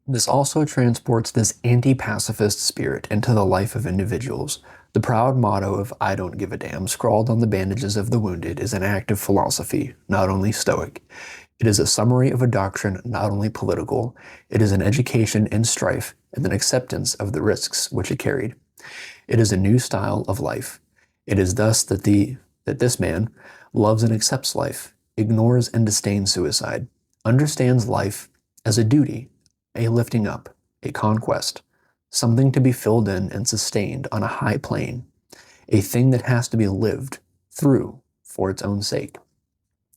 This also transports this anti-pacifist spirit into the life of individuals. The proud motto of "I don't give a damn" scrawled on the bandages of the wounded is an act of philosophy, not only stoic. It is a summary of a doctrine not only political, it is an education in strife and an acceptance of the risks which it carried. It is a new style of life. It is thus that this man loves and accepts life, ignores and disdains suicide, understands life as a duty, a lifting up, a conquest, something to be filled in and sustained on a high plane, a thing that has to be lived through for its own sake,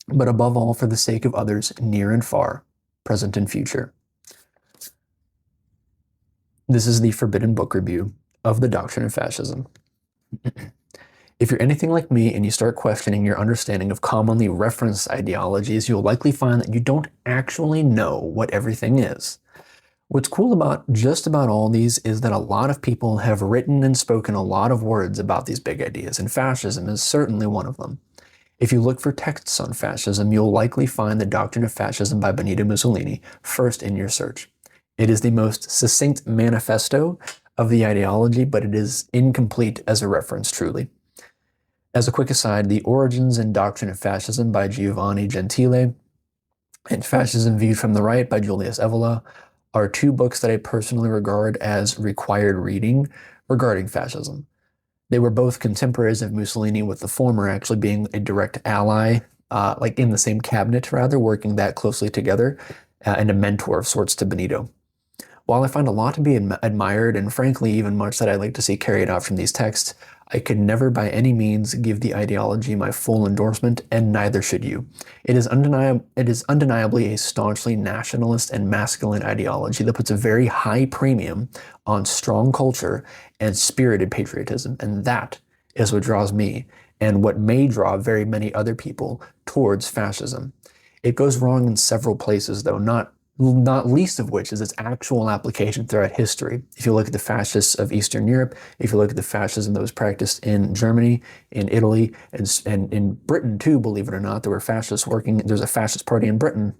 but above all for the sake of others near and far, present and future. This is the Forbidden Book Review of the Doctrine of Fascism. If you're anything like me and you start questioning your understanding of commonly referenced ideologies, you'll likely find that you don't actually know what everything is. What's cool about just about all these is that a lot of people have written and spoken a lot of words about these big ideas, and fascism is certainly one of them. If you look for texts on fascism, you'll likely find the Doctrine of Fascism by Benito Mussolini first in your search. It is the most succinct manifesto of the ideology, but it is incomplete as a reference, truly. As a quick aside, The Origins and Doctrine of Fascism by Giovanni Gentile and Fascism Viewed from the Right by Julius Evola are two books that I personally regard as required reading regarding fascism. They were both contemporaries of Mussolini, with the former actually being a direct ally, like in the same cabinet rather, working that closely together, and a mentor of sorts to Benito. While I find a lot to be admired, and frankly even much that I'd like to see carried out from these texts, I could never by any means give the ideology my full endorsement, and neither should you. It is undeniably a staunchly nationalist and masculine ideology that puts a very high premium on strong culture and spirited patriotism, and that is what draws me, and what may draw very many other people, towards fascism. It goes wrong in several places, though, not least of which is its actual application throughout history. If you look at the fascists of Eastern Europe, if you look at the fascism that was practiced in Germany, in Italy, and in Britain too, believe it or not, there were fascists working, there's a fascist party in Britain.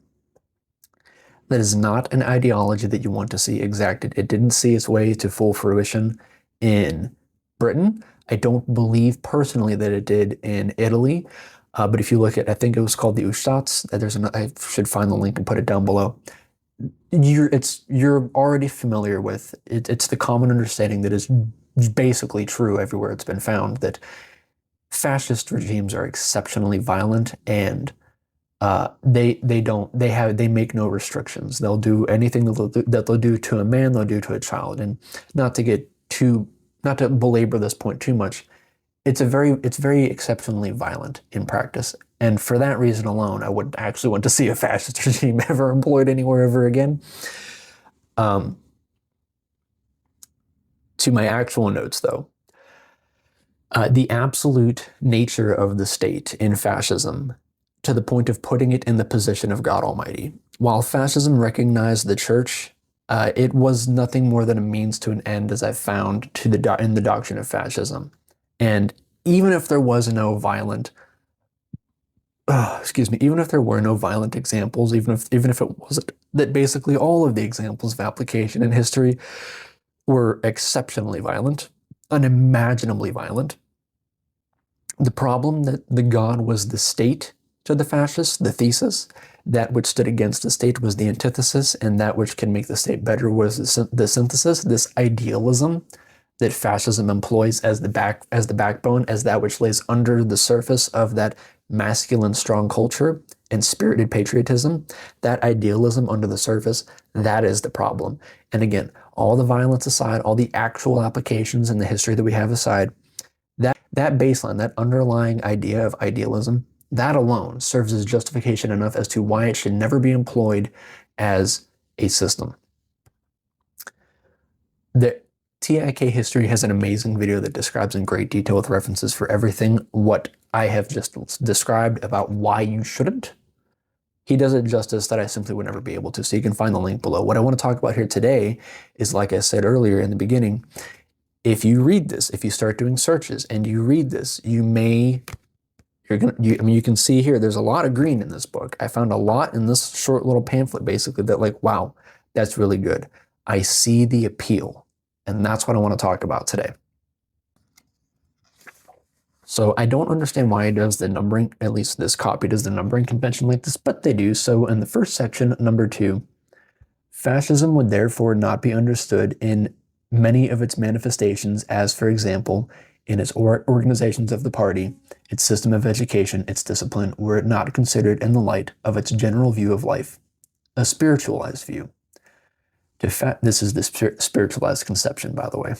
That is not an ideology that you want to see exacted. It didn't see its way to full fruition in Britain. I don't believe personally that it did in Italy. But if you look at, I think it was called the Ustats, I should find the link and put it down below. You're already familiar with it. It's the common understanding that is basically true everywhere it's been found, that fascist regimes are exceptionally violent, and they make no restrictions. They'll do anything that they'll do to a man, they'll do to a child. And not to belabor this point too much, it's very exceptionally violent in practice. And for that reason alone, I wouldn't actually want to see a fascist regime ever employed anywhere ever again. To my actual notes, though, the absolute nature of the state in fascism, to the point of putting it in the position of God Almighty. While fascism recognized the church, it was nothing more than a means to an end, as I've found in the Doctrine of Fascism. And even if there was no violent, even if there were no violent examples, even if it wasn't, that basically all of the examples of application in history were exceptionally violent, unimaginably violent. The problem that the God was the state to the fascists, the thesis, that which stood against the state was the antithesis, and that which can make the state better was the synthesis, this idealism that fascism employs as the backbone, as that which lays under the surface of that masculine strong culture and spirited patriotism. That idealism under the surface, that is the problem. And again, all the violence aside, all the actual applications in the history that we have aside, that baseline, that underlying idea of idealism, that alone serves as justification enough as to why it should never be employed as a system. The TIK History has an amazing video that describes in great detail, with references for everything, what I have just described about why you shouldn't. He does it justice that I simply would never be able to, so you can find the link below. What I want to talk about here today is, like I said earlier in the beginning, if you read this, if you start doing searches and you read this, you can see here, there's a lot of green in this book. I found a lot in this short little pamphlet, basically, that, like, wow, That's really good. I see the appeal, and that's what I want to talk about today. So I don't understand why it does the numbering, at least this copy does the numbering convention like this, but they do. So in the first section, number 2, fascism would therefore not be understood in many of its manifestations as, for example, in its organizations of the party, its system of education, its discipline, were it not considered in the light of its general view of life, a spiritualized view. This is the spiritualized conception, by the way.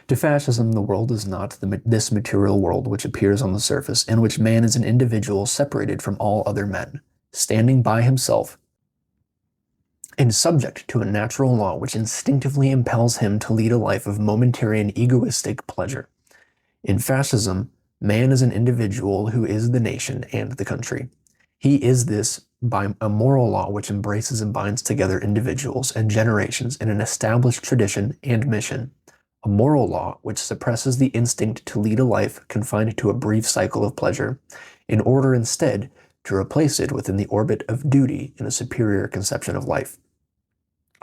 To fascism, the world is not this material world which appears on the surface, in which man is an individual separated from all other men, standing by himself and subject to a natural law which instinctively impels him to lead a life of momentary and egoistic pleasure. In fascism, man is an individual who is the nation and the country. He is this by a moral law which embraces and binds together individuals and generations in an established tradition and mission. A moral law which suppresses the instinct to lead a life confined to a brief cycle of pleasure, in order instead to replace it within the orbit of duty in a superior conception of life.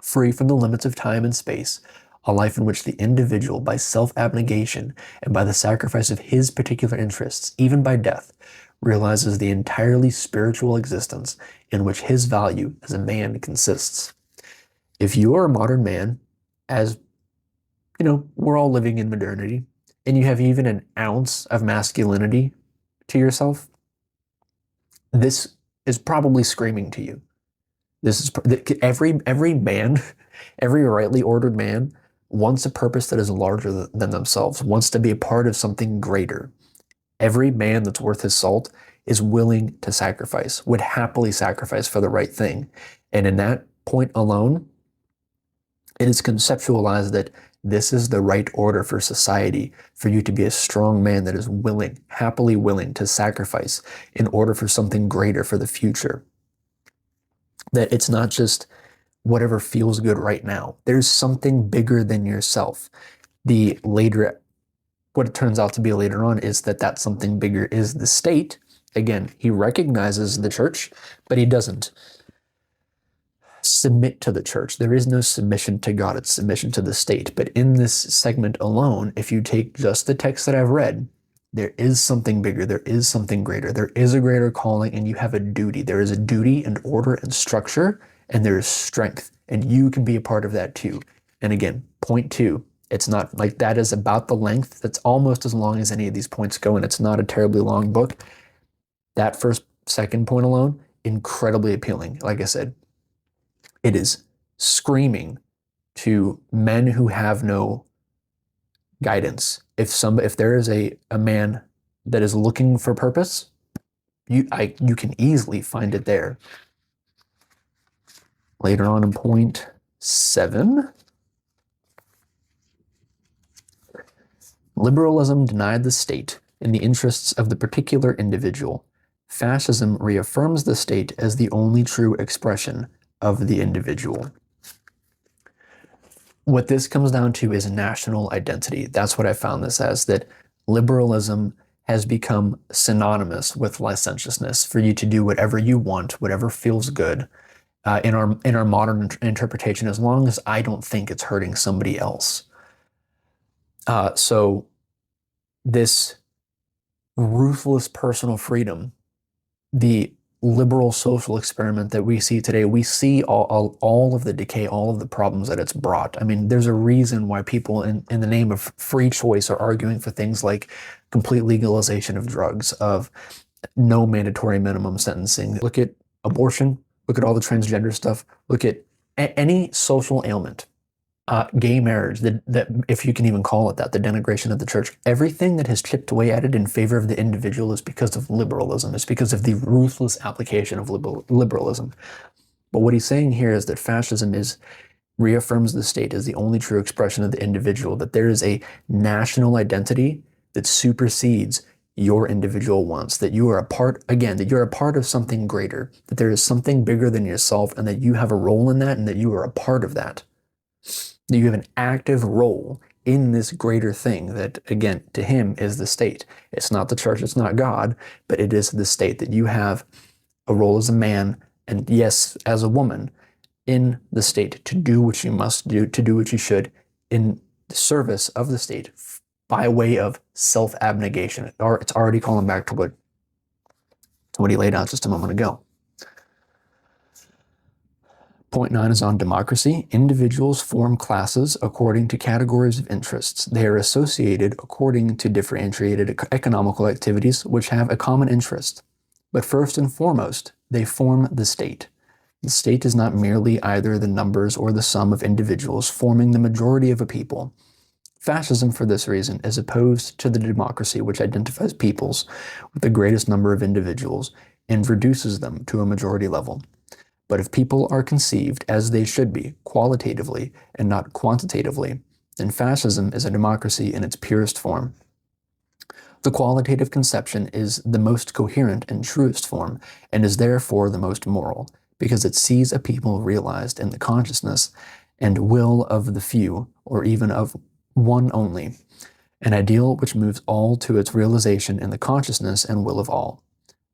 Free from the limits of time and space, a life in which the individual, by self-abnegation and by the sacrifice of his particular interests, even by death, realizes the entirely spiritual existence in which his value as a man consists. If you are a modern man, as you know, we're all living in modernity, and you have even an ounce of masculinity to yourself, this is probably screaming to you. This is every man, every rightly ordered man wants a purpose that is larger than themselves, wants to be a part of something greater. Every man that's worth his salt is willing to sacrifice, would happily sacrifice for the right thing. And in that point alone, it is conceptualized that this is the right order for society, for you to be a strong man that is willing, happily willing to sacrifice in order for something greater for the future. That it's not just whatever feels good right now. There's something bigger than yourself. What it turns out to be later on is that something bigger is the state. Again, he recognizes the church, but he doesn't submit to the church. There is no submission to God, it's submission to the state. But in this segment alone, if you take just the text that I've read, there is something bigger, there is something greater, there is a greater calling, and you have a duty. There is a duty and order and structure, and there is strength, and you can be a part of that too. And again, point 2, it's not like that is about the length. That's almost as long as any of these points go, and it's not a terribly long book. That second point alone, incredibly appealing. Like I said, it is screaming to men who have no guidance. If there is a man that is looking for purpose, you can easily find it there. Later on in point 7, liberalism denied the state in the interests of the particular individual. Fascism reaffirms the state as the only true expression of the individual. What this comes down to is national identity. That's what I found this as, that liberalism has become synonymous with licentiousness, for you to do whatever you want, whatever feels good, in our modern interpretation, as long as I don't think it's hurting somebody else. So this ruthless personal freedom, the liberal social experiment that we see today, we see all of the decay, all of the problems that it's brought. I mean, there's a reason why people in the name of free choice are arguing for things like complete legalization of drugs, of no mandatory minimum sentencing. Look at abortion, look at all the transgender stuff, look at any social ailment. Gay marriage, that if you can even call it that, the denigration of the church, everything that has chipped away at it in favor of the individual is because of liberalism. It's because of the ruthless application of liberalism. But what he's saying here is that fascism reaffirms the state as the only true expression of the individual, that there is a national identity that supersedes your individual wants, that you are that you're a part of something greater, that there is something bigger than yourself, and that you have a role in that, and that you are a part of that. That you have an active role in this greater thing that, again, to him is the state. It's not the church, it's not God, but it is the state, that you have a role as a man, and yes, as a woman, in the state, to do what you must do, to do what you should in the service of the state by way of self-abnegation. It's already calling back to what he laid out just a moment ago. Point 9 is on democracy. Individuals form classes according to categories of interests. They are associated according to differentiated economical activities which have a common interest. But first and foremost, they form the state. The state is not merely either the numbers or the sum of individuals forming the majority of a people. Fascism, for this reason, is opposed to the democracy which identifies peoples with the greatest number of individuals and reduces them to a majority level. But if people are conceived as they should be, qualitatively and not quantitatively, then fascism is a democracy in its purest form. The qualitative conception is the most coherent and truest form, and is therefore the most moral, because it sees a people realized in the consciousness and will of the few, or even of one only, an ideal which moves all to its realization in the consciousness and will of all.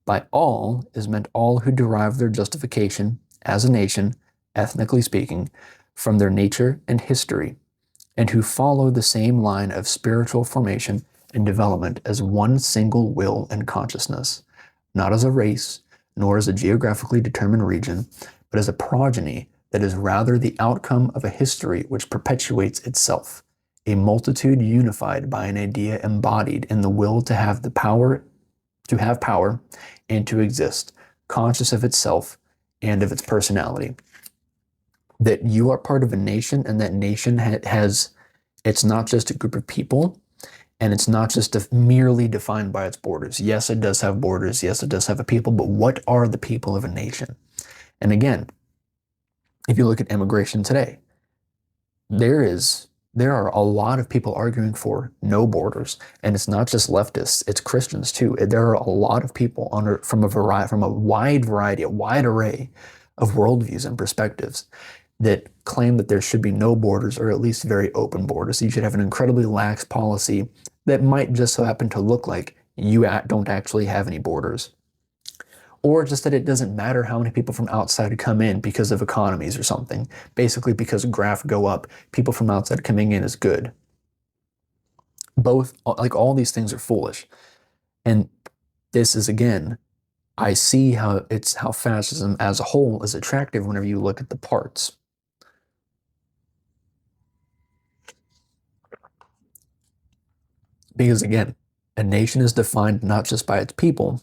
By all is meant all who derive their justification as a nation, ethnically speaking, from their nature and history, and who follow the same line of spiritual formation and development as one single will and consciousness, not as a race, nor as a geographically determined region, but as a progeny that is rather the outcome of a history which perpetuates itself, a multitude unified by an idea embodied in the will to have power and to exist, conscious of itself and of its personality. That you are part of a nation, and that nation it's not just a group of people, and it's not just merely defined by its borders. Yes, it does have borders. Yes, it does have a people, but what are the people of a nation? And again, if you look at immigration today, there are a lot of people arguing for no borders, and it's not just leftists; it's Christians too. There are a lot of people from a wide array of worldviews and perspectives that claim that there should be no borders, or at least very open borders. You should have an incredibly lax policy that might just so happen to look like you don't actually have any borders. Or just that it doesn't matter how many people from outside come in because of economies or something. Basically, because graph go up, people from outside coming in is good. Both, like all these things are foolish. And this is, again, I see how fascism as a whole is attractive whenever you look at the parts. Because again, a nation is defined not just by its people,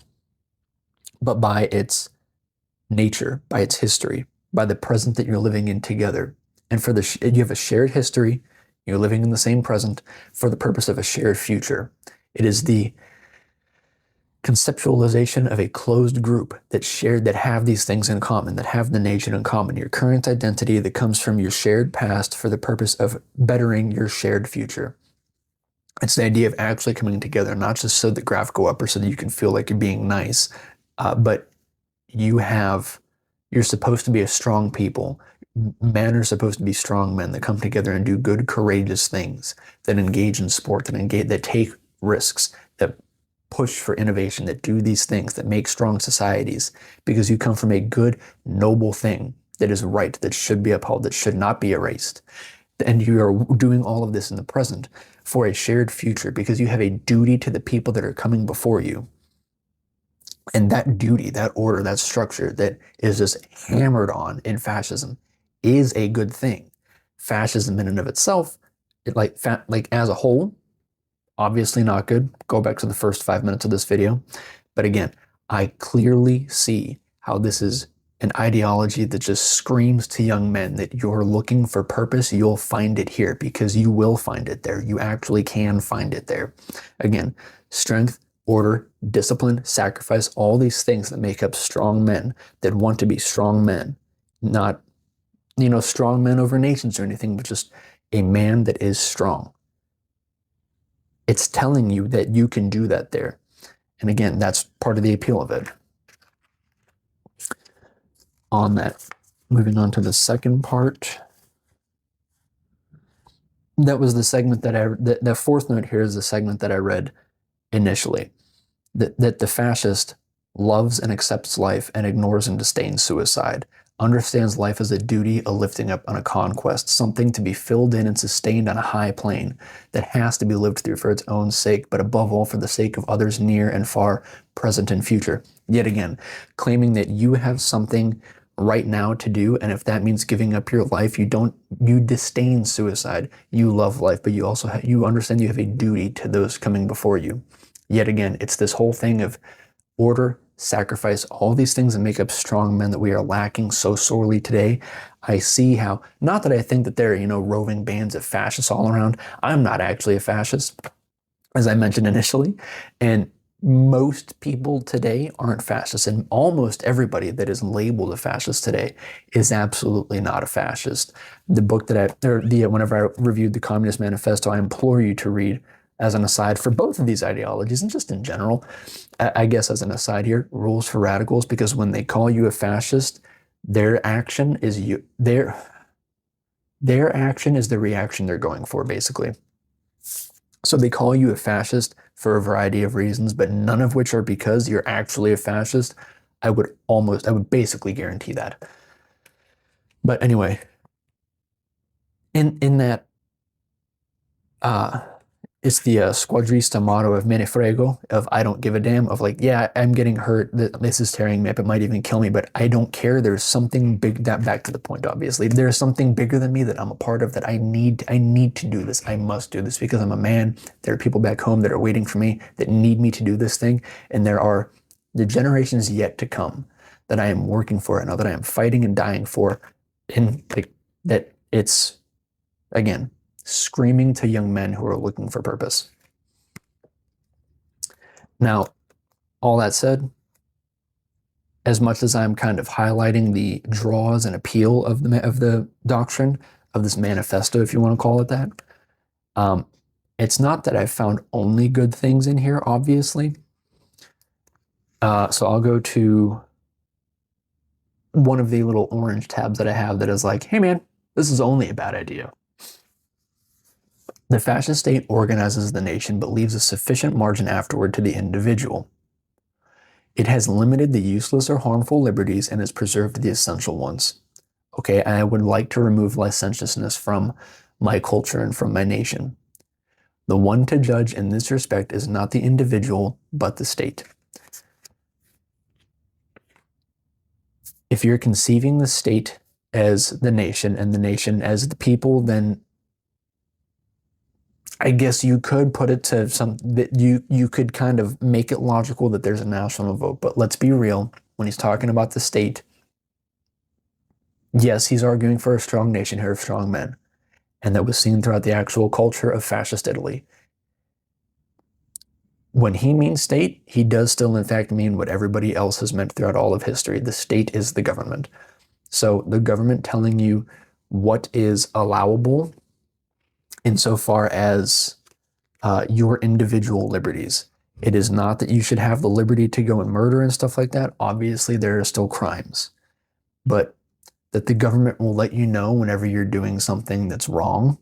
but by its nature, by its history, by the present that you're living in together. And you have a shared history, you're living in the same present for the purpose of a shared future. It is the conceptualization of a closed group that have these things in common, that have the nation in common, your current identity that comes from your shared past for the purpose of bettering your shared future. It's the idea of actually coming together, not just so the graph go up or so that you can feel like you're being nice, but you're supposed to be a strong people. Men are supposed to be strong men that come together and do good, courageous things, that engage in sport, that take risks, that push for innovation, that do these things, that make strong societies, because you come from a good, noble thing that is right, that should be upheld, that should not be erased. And you are doing all of this in the present for a shared future, because you have a duty to the people that are coming before you. And that duty, that order, that structure that is just hammered on in fascism is a good thing. Fascism in and of itself, as a whole, obviously not good. Go back to the first 5 minutes of this video. But again, I clearly see how this is an ideology that just screams to young men that you're looking for purpose, you'll find it here, because you will find it there. You actually can find it there. Again, strength, order, discipline, sacrifice, all these things that make up strong men that want to be strong men. Not, strong men over nations or anything, but just a man that is strong. It's telling you that you can do that there. And again, that's part of the appeal of it. On that, moving on to the second part. That was the segment the fourth note here is the segment that I read initially. That the fascist loves and accepts life and ignores and disdains suicide. understands life as a duty, a lifting up, and a conquest, something to be filled in and sustained on a high plane that has to be lived through for its own sake, but above all for the sake of others near and far, present and future. Yet again, claiming that you have something right now to do, and if that means giving up your life, you disdain suicide. You love life, but you understand you have a duty to those coming before you. Yet again, it's this whole thing of order, sacrifice, all these things that make up strong men that we are lacking so sorely today. I see how, not that I think that there are, roving bands of fascists all around. I'm not actually a fascist, as I mentioned initially. And most people today aren't fascists, and almost everybody that is labeled a fascist today is absolutely not a fascist. The book whenever I reviewed the Communist Manifesto, I implore you to read as an aside for both of these ideologies and just in general. I guess as an aside here, Rules for Radicals, because when they call you a fascist, their action is their action is the reaction they're going for, basically. So they call you a fascist for a variety of reasons, but none of which are because you're actually a fascist. I would basically guarantee that. But anyway, in that, it's the squadrista motto of "Me ne frego," of "I don't give a damn," of like, yeah, I'm getting hurt, this is tearing me up, it might even kill me, but I don't care. There's something big, that back to the point, obviously. There's something bigger than me that I'm a part of, that I need to do this. I must do this because I'm a man. There are people back home that are waiting for me, that need me to do this thing, and there are the generations yet to come that I am working for, and that I am fighting and dying for, and like that. It's, again, screaming to young men who are looking for purpose. Now, all that said, as much as I'm kind of highlighting the draws and appeal of the doctrine, of this manifesto, if you want to call it that, it's not that I've found only good things in here, obviously. So I'll go to one of the little orange tabs that I have that is like, hey man, this is only a bad idea. The fascist state organizes the nation but leaves a sufficient margin afterward to the individual. It has limited the useless or harmful liberties and has preserved the essential ones. Okay, I would like to remove licentiousness from my culture and from my nation. The one to judge in this respect is not the individual, but the state. If you're conceiving the state as the nation and the nation as the people, then I guess you could put it to some that you could kind of make it logical that there's a national vote. But let's be real, when he's talking about the state, yes, he's arguing for a strong nation here of strong men. And that was seen throughout the actual culture of fascist Italy. When he means state, he does still in fact mean what everybody else has meant throughout all of history. The state is the government. So the government telling you what is allowable insofar as your individual liberties. It is not that you should have the liberty to go and murder and stuff like that. Obviously, there are still crimes. But that the government will let you know whenever you're doing something that's wrong.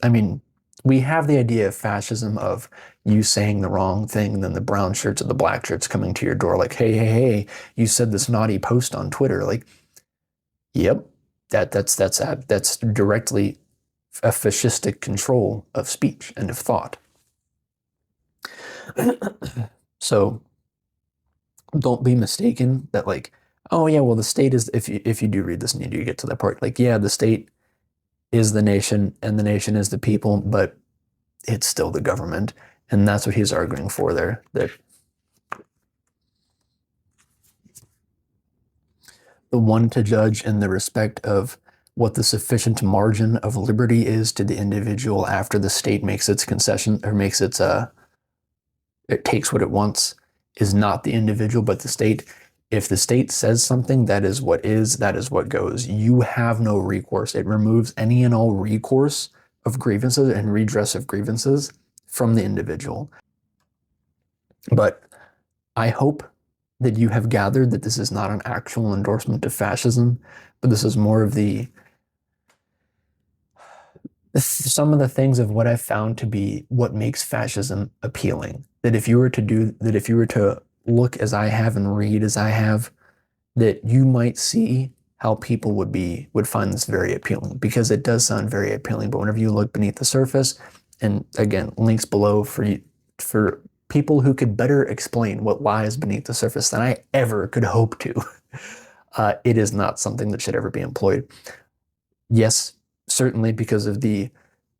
I mean, we have the idea of fascism of you saying the wrong thing and then the brown shirts or the black shirts coming to your door like, hey, you said this naughty post on Twitter. Like, yep, that's directly a fascistic control of speech and of thought. So don't be mistaken that like, oh yeah, well the state is, if you do read this and you do get to that part, like, yeah, the state is the nation and the nation is the people, but it's still the government. And that's what he's arguing for there, that the one to judge in the respect of what the sufficient margin of liberty is to the individual after the state makes its concession or makes its it takes what it wants, is not the individual but the state. If the state says something, that is what goes. You have no recourse. It removes any and all recourse of grievances and redress of grievances from the individual. But I hope that you have gathered that this is not an actual endorsement of fascism, but this is more of some of the things of what I've found to be what makes fascism appealing. That if you were to look as I have and read as I have, that you might see how people would find this very appealing, because it does sound very appealing. But whenever you look beneath the surface, and again, links below for people who could better explain what lies beneath the surface than I ever could hope to, it is not something that should ever be employed. Yes, certainly because of the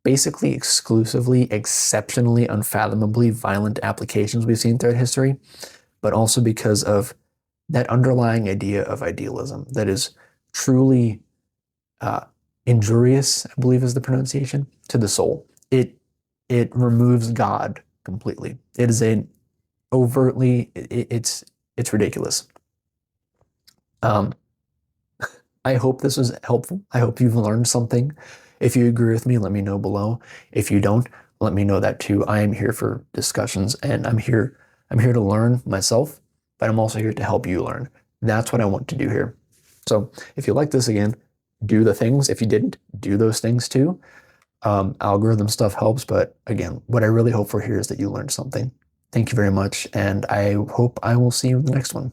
basically exclusively, exceptionally, unfathomably violent applications we've seen throughout history, but also because of that underlying idea of idealism that is truly injurious, I believe is the pronunciation, to the soul. It removes God completely. It is an overtly, it's ridiculous. Um, I hope this was helpful. I hope you've learned something. If you agree with me, let me know below. If you don't, let me know that too. I am here for discussions, and I'm here to learn myself, but I'm also here to help you learn. That's what I want to do here. So if you like this, again, do the things. If you didn't, do those things too. Algorithm stuff helps, but again, what I really hope for here is that you learned something. Thank you very much, and I hope I will see you in the next one.